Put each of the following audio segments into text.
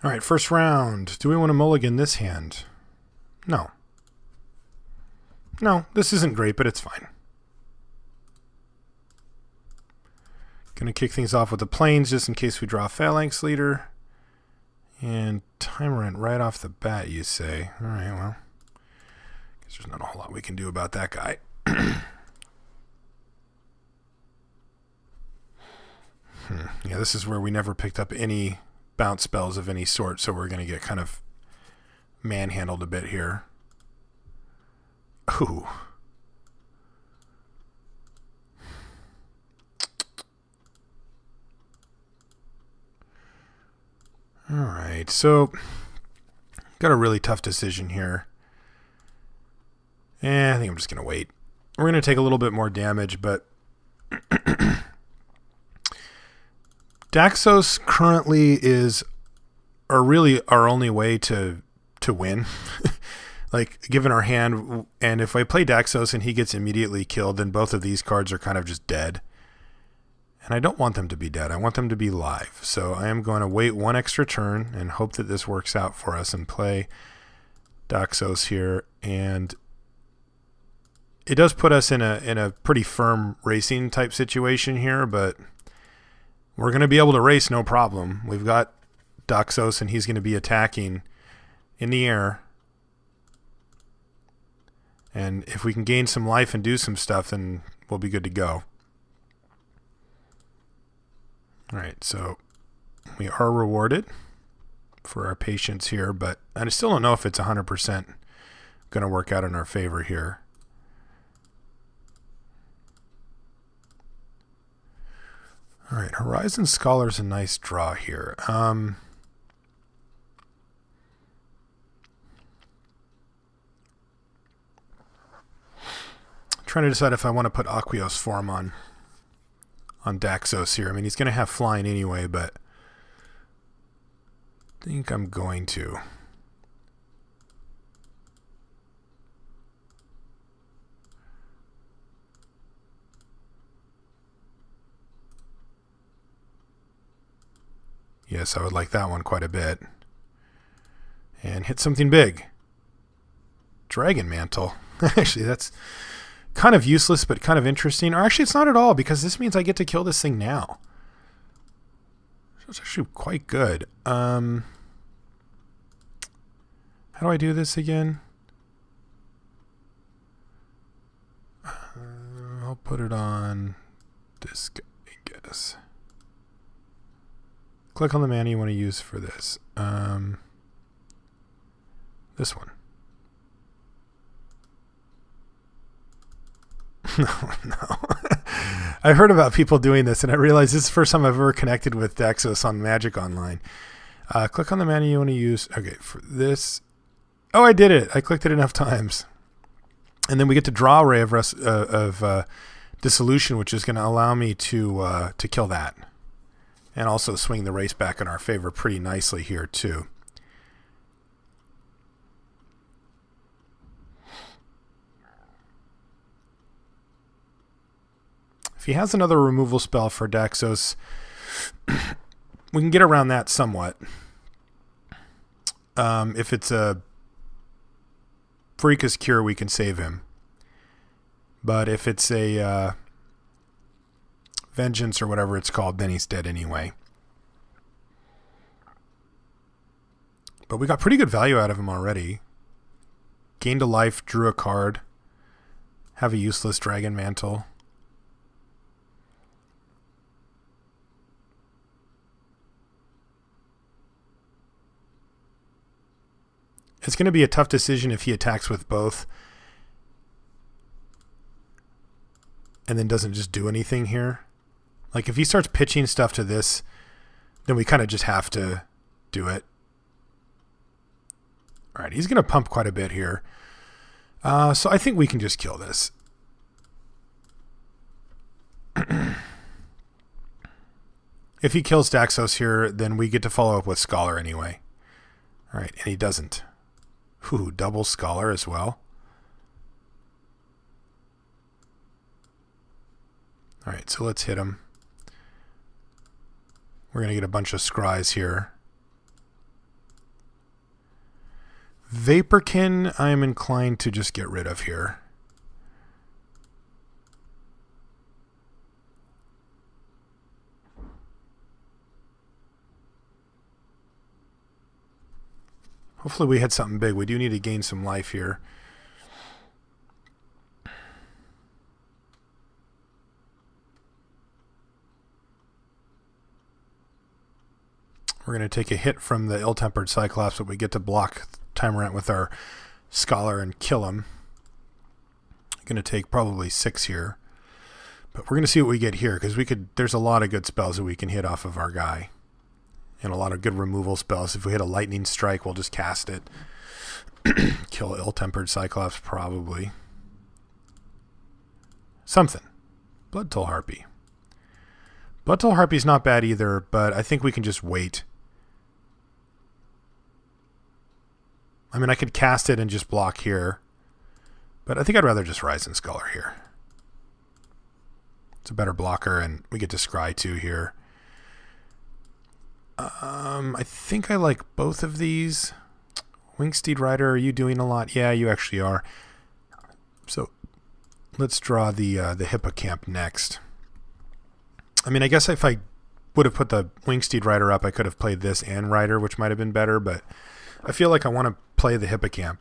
All right, first round. Do we want to mulligan this hand? No. No, this isn't great, but it's fine. Going to kick things off with the plains just in case we draw Phalanx Leader. And Tyrant right off the bat, you say. All right, well, guess there's not a whole lot we can do about that guy. Yeah, this is where we never picked up any bounce spells of any sort, so we're going to get kind of manhandled a bit here. Ooh. All right, so got a really tough decision here. I think I'm just going to wait. We're going to take a little bit more damage, but Daxos currently is really our only way to win. Like, given our hand, and if I play Daxos and he gets immediately killed, then both of these cards are kind of just dead. And I don't want them to be dead. I want them to be live. So I am going to wait one extra turn and hope that this works out for us and play Daxos here. And it does put us in a pretty firm racing type situation here, but we're going to be able to race no problem. We've got Daxos and he's going to be attacking in the air. And if we can gain some life and do some stuff, then we'll be good to go. All right, so we are rewarded for our patience here, but I still don't know if it's 100% going to work out in our favor here. All right, Horizon Scholar's a nice draw here. Trying to decide if I want to put Aqueous Form on Daxos here. I mean, he's going to have flying anyway, but I think I'm going to. Yes, I would like that one quite a bit. And hit something big. Dragon Mantle. Actually, that's kind of useless, but kind of interesting. Or actually, it's not at all, because this means I get to kill this thing now. So it's actually quite good. How do I do this again? I'll put it on this guy, I guess. Click on the mana you want to use for this. This one. No. I've heard about people doing this, and I realize this is the first time I've ever connected with Daxos on Magic Online. Click on the mana you want to use. Okay, for this. Oh, I did it. I clicked it enough times. And then we get to draw a Ray of Dissolution, which is going to allow me to kill that. And also swing the race back in our favor pretty nicely here, too. If he has another removal spell for Daxos, we can get around that somewhat. If it's a Pharika's Cure, we can save him. But if it's a Vengeance or whatever it's called, then he's dead anyway. But we got pretty good value out of him already. Gained a life, drew a card, have a useless Dragon Mantle. It's going to be a tough decision if he attacks with both and then doesn't just do anything here. Like, if he starts pitching stuff to this, then we kind of just have to do it. All right, he's going to pump quite a bit here. So I think we can just kill this. If he kills Daxos here, then we get to follow up with Scholar anyway. All right, and he doesn't. Ooh, double Scholar as well. All right, so let's hit him. We're going to get a bunch of scries here. Vaporkin, I'm inclined to just get rid of here. Hopefully we hit something big. We do need to gain some life here. We're going to take a hit from the Ill-Tempered Cyclops, but we get to block Tyrant with our Scholar and kill him. Going to take probably 6 here. But we're going to see what we get here, because there's a lot of good spells that we can hit off of our guy. And a lot of good removal spells. If we hit a Lightning Strike, we'll just cast it. Kill Ill-Tempered Cyclops, probably. Something. Bloodtoll Harpy. Bloodtoll Harpy's not bad either, but I think we can just wait. I mean, I could cast it and just block here. But I think I'd rather just Rise and Scholar here. It's a better blocker, and we get to Scry too here. I think I like both of these. Wingsteed Rider, are you doing a lot? Yeah, you actually are. So let's draw the Hippocamp next. I mean, I guess if I would have put the Wingsteed Rider up, I could have played this and Rider, which might have been better, but I feel like I want to play the Hippocamp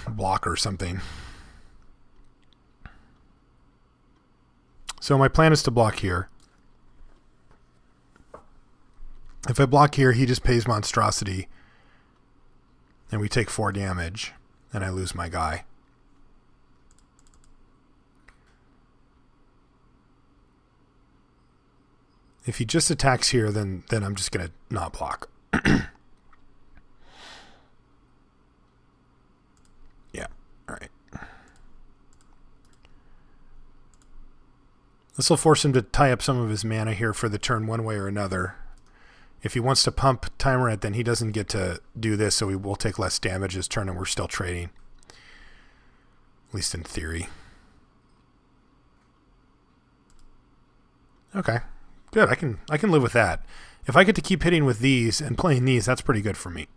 block or something. So my plan is to block here. If I block here, he just pays Monstrosity, and we take 4 damage, and I lose my guy. If he just attacks here, then I'm just going to not block. Yeah, all right. This will force him to tie up some of his mana here for the turn one way or another. If he wants to pump Tyrant, then he doesn't get to do this, so we will take less damage this turn, and we're still trading. At least in theory. Okay. Good. I can live with that. If I get to keep hitting with these and playing these, that's pretty good for me.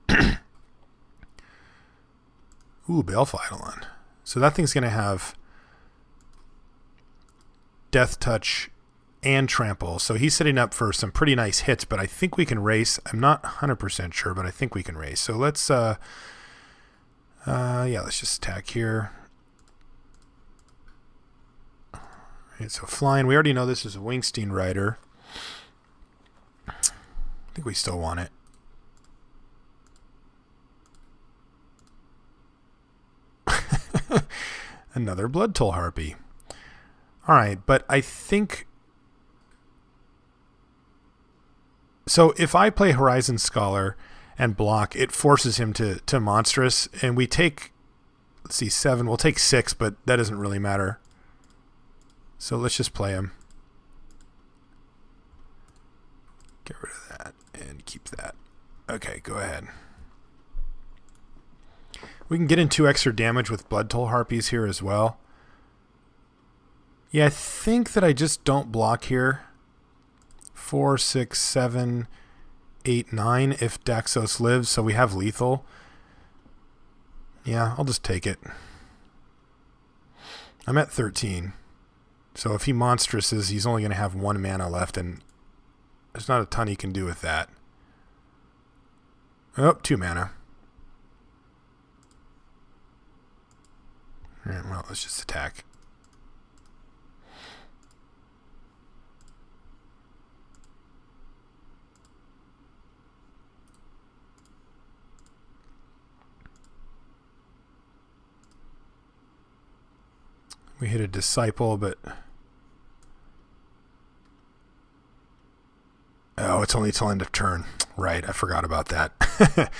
Ooh, Baleful Eidolon. So that thing's going to have Death Touch and Trample. So he's setting up for some pretty nice hits, but I think we can race. I'm not 100% sure, but I think we can race. So let's let's just attack here. All right, so flying. We already know this is a Wingsteed Rider. I think we still want it. Another Bloodtoll Harpy. All right, but I think... So if I play Horizon Scholar and block, it forces him to Monstrous, and we take, let's see, 7. We'll take 6, but that doesn't really matter. So let's just play him. Get rid of that and keep that. Okay, go ahead. We can get in 2 extra damage with Bloodtoll Harpies here as well. Yeah, I think that I just don't block here. 4, 6, 7, 8, 9 if Daxos lives, so we have lethal. Yeah, I'll just take it. I'm at 13. So if he monstrouses, he's only going to have 1 mana left, and there's not a ton he can do with that. Oh, 2 mana. Alright, well, let's just attack. We hit a Disciple, but... Oh, it's only till end of turn. Right, I forgot about that.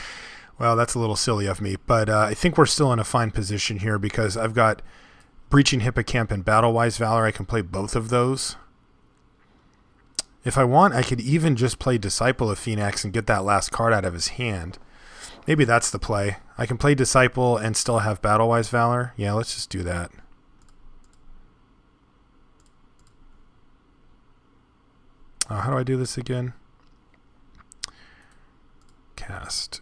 Well, that's a little silly of me, but I think we're still in a fine position here because I've got Breaching Hippocamp and Battle-Wise Valor. I can play both of those. If I want, I could even just play Disciple of Phoenix and get that last card out of his hand. Maybe that's the play. I can play Disciple and still have Battle-Wise Valor. Yeah, let's just do that. How do I do this again? Cast.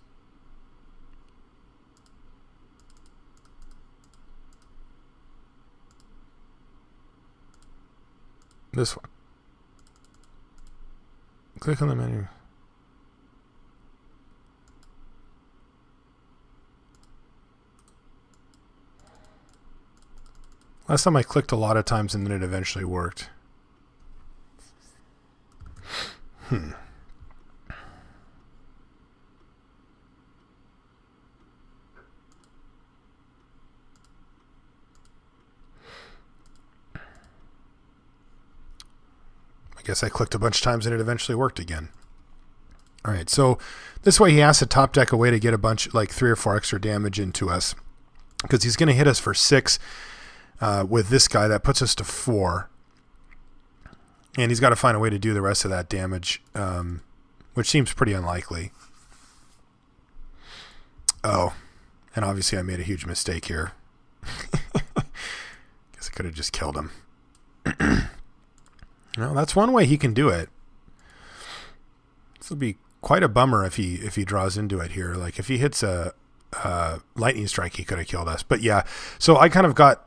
This one. Click on the menu. Last time I clicked a lot of times and then it eventually worked. I guess I clicked a bunch of times and it eventually worked again. All right, so this way he has to top deck a way to get a bunch, like 3 or 4 extra damage into us, because he's going to hit us for 6 with this guy. That puts us to 4. And he's got to find a way to do the rest of that damage, which seems pretty unlikely. Oh, and obviously I made a huge mistake here. Guess I could have just killed him. No, that's one way he can do it. This will be quite a bummer if he draws into it here. Like if he hits a lightning strike, he could have killed us. But yeah, so I forgot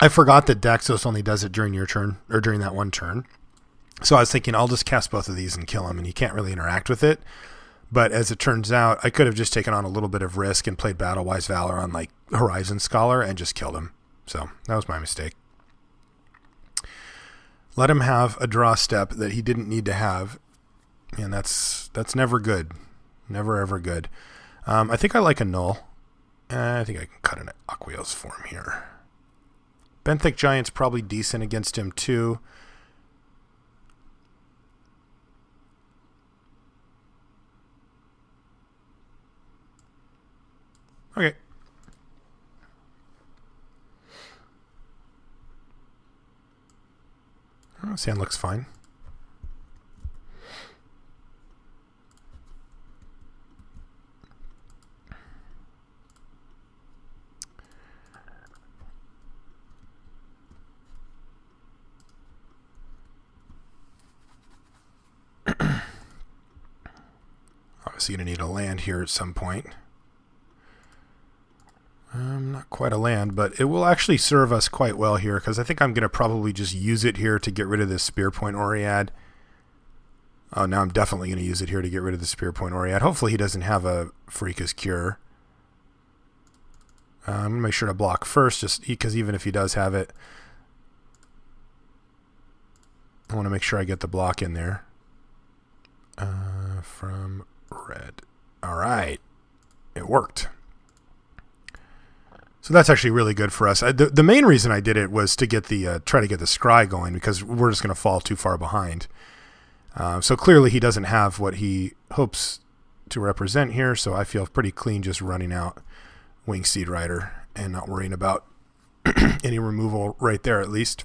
that Daxos only does it during your turn, or during that one turn. So I was thinking I'll just cast both of these and kill him, and he can't really interact with it. But as it turns out, I could have just taken on a little bit of risk and played Battle-Wise Valor on like Horizon Scholar and just killed him. So that was my mistake. Let him have a draw step that he didn't need to have, and that's never good. Never, ever good. I think I like a null. I think I can cut an Aqueous for him here. Benthic Giant's probably decent against him too. Okay. Oh, sand looks fine. Obviously going to need a land here at some point. Not quite a land, but it will actually serve us quite well here, because I think I'm going to probably just use it here to get rid of this Spear Point Oread. Oh, now I'm definitely going to use it here to get rid of the Spear Point Oread. Hopefully he doesn't have a Freaka's Cure. I'm going to make sure to block first, just because even if he does have it, I want to make sure I get the block in there. From red. All right. It worked. So that's actually really good for us. The main reason I did it was to get the try to get the scry going, because we're just going to fall too far behind. So clearly he doesn't have what he hopes to represent here, so I feel pretty clean just running out Wingsteed Rider and not worrying about any removal right there at least.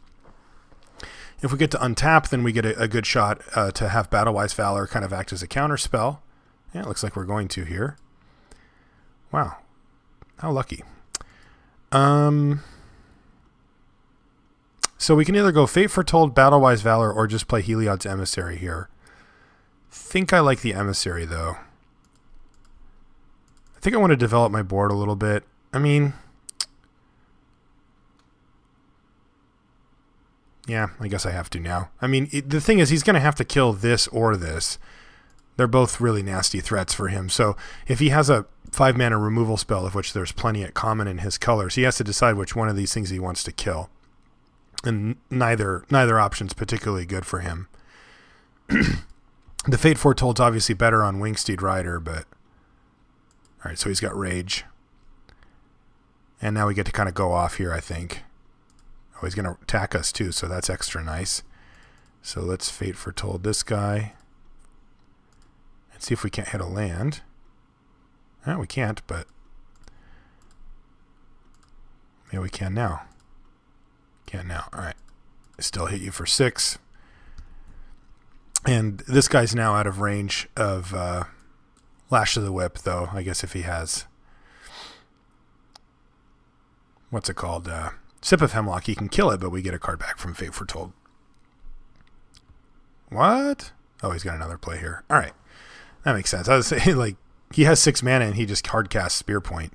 If we get to untap, then we get a good shot to have Battle-Wise Valor kind of act as a counter spell. Yeah, it looks like we're going to here. Wow. How lucky. So we can either go Fate Foretold, Battle-Wise Valor, or just play Heliod's Emissary here. Think I like the Emissary, though. I think I want to develop my board a little bit. I mean, yeah, I guess I have to now. I mean, the thing is, he's going to have to kill this or this. They're both really nasty threats for him. So if he has a 5-mana removal spell, of which there's plenty at common in his colors, he has to decide which one of these things he wants to kill. And neither option's particularly good for him. The Fate Foretold's obviously better on Wingsteed Rider, but... Alright, so he's got Rage. And now we get to kind of go off here, I think. Oh, he's going to attack us too, so that's extra nice. So let's Fate Foretold this guy. And see if we can't hit a land. No, we can't, but... maybe we can now. Can't now. Alright. Still hit you for 6. And this guy's now out of range of Lash of the Whip, though, I guess if he has... what's it called? Sip of Hemlock. He can kill it, but we get a card back from Fate Foretold. What? Oh, he's got another play here. Alright. That makes sense. I was saying, like, he has 6 mana and he just hard casts Spear Point.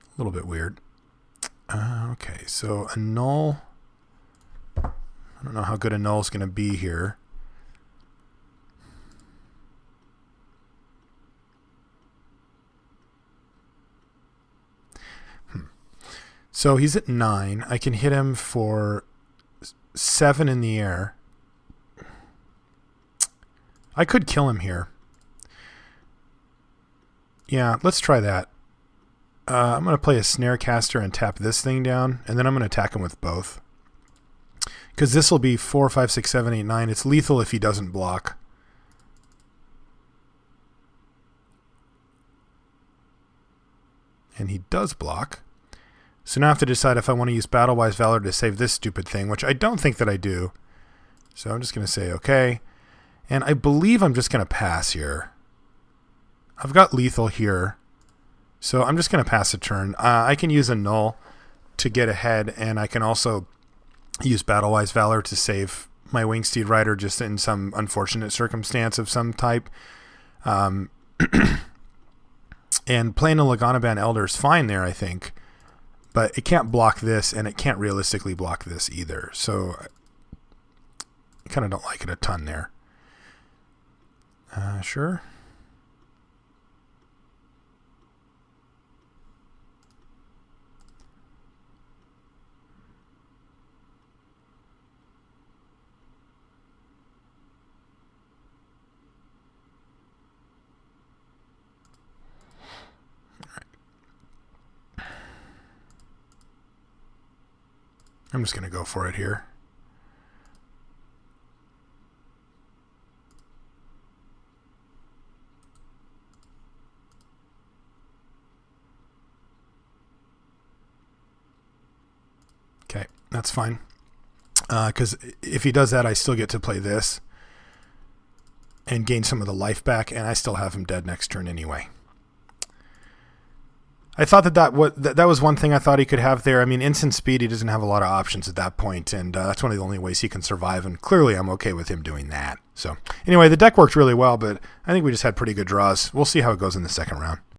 A little bit weird. Okay, so a null. I don't know how good a null is going to be here. So he's at 9. I can hit him for 7 in the air. I could kill him here. Yeah, let's try that. I'm going to play a Snarecaster and tap this thing down, and then I'm going to attack him with both. Because this will be 4, 5, 6, 7, 8, 9. It's lethal if he doesn't block. And he does block. So now I have to decide if I want to use Battle-Wise Valor to save this stupid thing, which I don't think that I do. So I'm just going to say okay. And I believe I'm just going to pass here. I've got lethal here. So I'm just going to pass a turn. I can use a null to get ahead, and I can also use Battle-Wise Valor to save my Wingsteed Rider just in some unfortunate circumstance of some type. And playing a Laganaban Elder is fine there, I think. But it can't block this, and it can't realistically block this either. So I kind of don't like it a ton there. Sure. I'm just going to go for it here. Okay, that's fine. Because if he does that, I still get to play this and gain some of the life back, and I still have him dead next turn anyway. I thought that was one thing I thought he could have there. I mean, instant speed, he doesn't have a lot of options at that point, and that's one of the only ways he can survive, and clearly I'm okay with him doing that. So anyway, the deck worked really well, but I think we just had pretty good draws. We'll see how it goes in the second round.